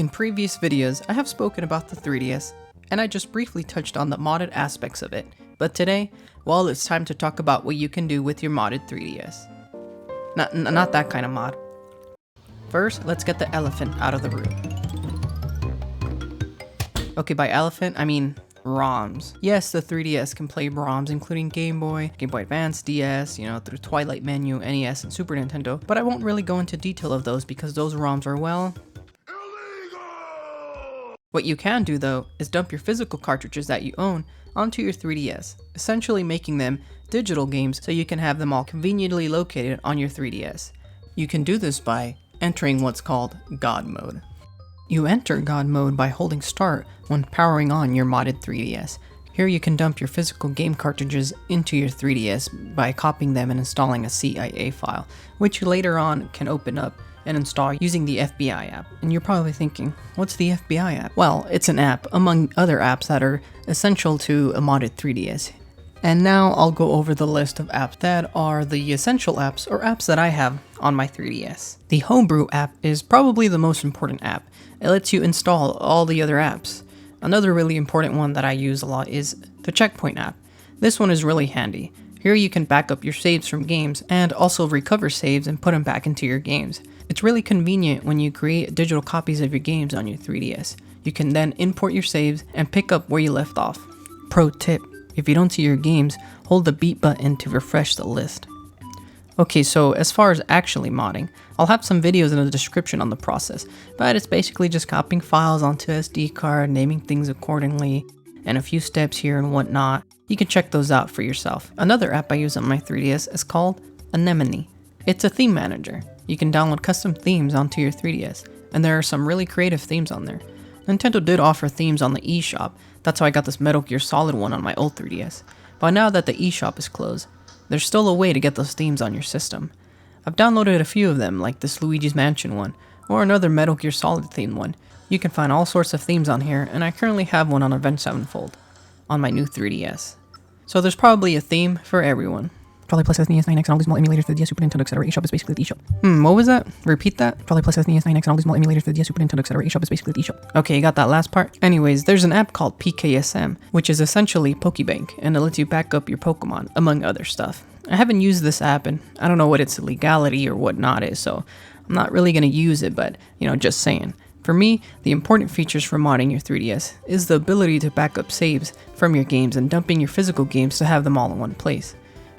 In previous videos, I have spoken about the 3DS, and I just briefly touched on the modded aspects of it, but today, well, it's time to talk about what you can do with your modded 3DS. Not that kind of mod. First, let's get the elephant out of the room. Okay, by elephant, I mean ROMs. Yes, the 3DS can play ROMs, including Game Boy, Game Boy Advance, DS, through Twilight Menu, NES, and Super Nintendo, but I won't really go into detail of those because those ROMs are, well, illegal! What you can do, though, is dump your physical cartridges that you own onto your 3DS, essentially making them digital games so you can have them all conveniently located on your 3DS. You can do this by entering what's called God Mode. You enter God Mode by holding Start when powering on your modded 3DS. Here you can dump your physical game cartridges into your 3DS by copying them and installing a CIA file, which you later on can open up and install using the FBI app. And you're probably thinking, what's the FBI app? Well, it's an app among other apps that are essential to a modded 3DS. And now I'll go over the list of apps that are the essential apps or apps that I have on my 3DS. The Homebrew app is probably the most important app. It lets you install all the other apps. Another really important one that I use a lot is the Checkpoint app. This one is really handy. Here you can back up your saves from games and also recover saves and put them back into your games. It's really convenient when you create digital copies of your games on your 3DS. You can then import your saves and pick up where you left off. Pro tip: if you don't see your games, hold the B button to refresh the list. Okay, so as far as actually modding, I'll have some videos in the description on the process, but it's basically just copying files onto SD card, naming things accordingly, and a few steps here and whatnot. You can check those out for yourself. Another app I use on my 3DS is called Anemone. It's a theme manager. You can download custom themes onto your 3DS, and there are some really creative themes on there. Nintendo did offer themes on the eShop. That's how I got this Metal Gear Solid one on my old 3DS. But now that the eShop is closed, there's still a way to get those themes on your system. I've downloaded a few of them, like this Luigi's Mansion one, or another Metal Gear Solid themed one. You can find all sorts of themes on here, and I currently have one on Avenged Sevenfold on my new 3DS. So there's probably a theme for everyone. Probably plus SNES 9X and all these small emulators for the DS, Super Nintendo, etc. eShop is basically the eShop. What was that? Repeat that? Probably plus SNES 9X and all these small emulators for the DS, Super Nintendo, etc. eShop is basically the eShop. Okay, you got that last part? Anyways, there's an app called PKSM, which is essentially Pokebank, and it lets you back up your Pokemon, among other stuff. I haven't used this app, and I don't know what its legality or whatnot is, so I'm not really going to use it, but, just saying. For me, the important features for modding your 3DS is the ability to back up saves from your games and dumping your physical games to have them all in one place.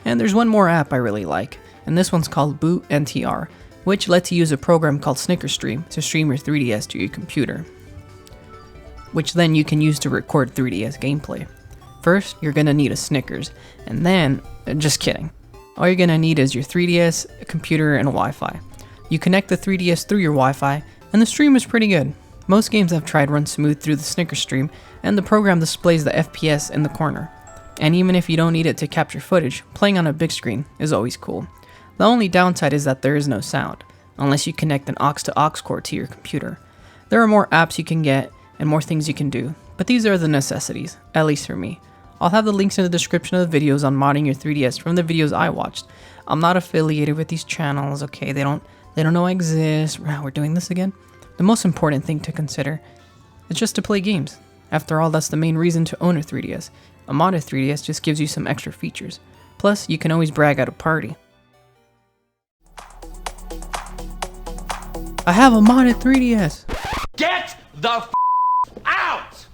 And there's one more app I really like, and this one's called Boot NTR, which lets you use a program called SnickerStream to stream your 3DS to your computer, which then you can use to record 3DS gameplay. First, you're gonna need a Snickers, and then, just kidding. All you're gonna need is your 3DS, a computer, and a Wi-Fi. You connect the 3DS through your Wi-Fi, and the stream is pretty good. Most games I've tried run smooth through the SnickerStream, and the program displays the FPS in the corner. And even if you don't need it to capture footage, playing on a big screen is always cool. The only downside is that there is no sound, unless you connect an aux to aux cord to your computer. There are more apps you can get, and more things you can do, but these are the necessities, at least for me. I'll have the links in the description of the videos on modding your 3DS from the videos I watched. I'm not affiliated with these channels, okay? They don't know I exist. Wow, we're doing this again? The most important thing to consider is just to play games. After all, that's the main reason to own a 3DS. A modded 3DS just gives you some extra features. Plus, you can always brag at a party. I have a modded 3DS! Get the out!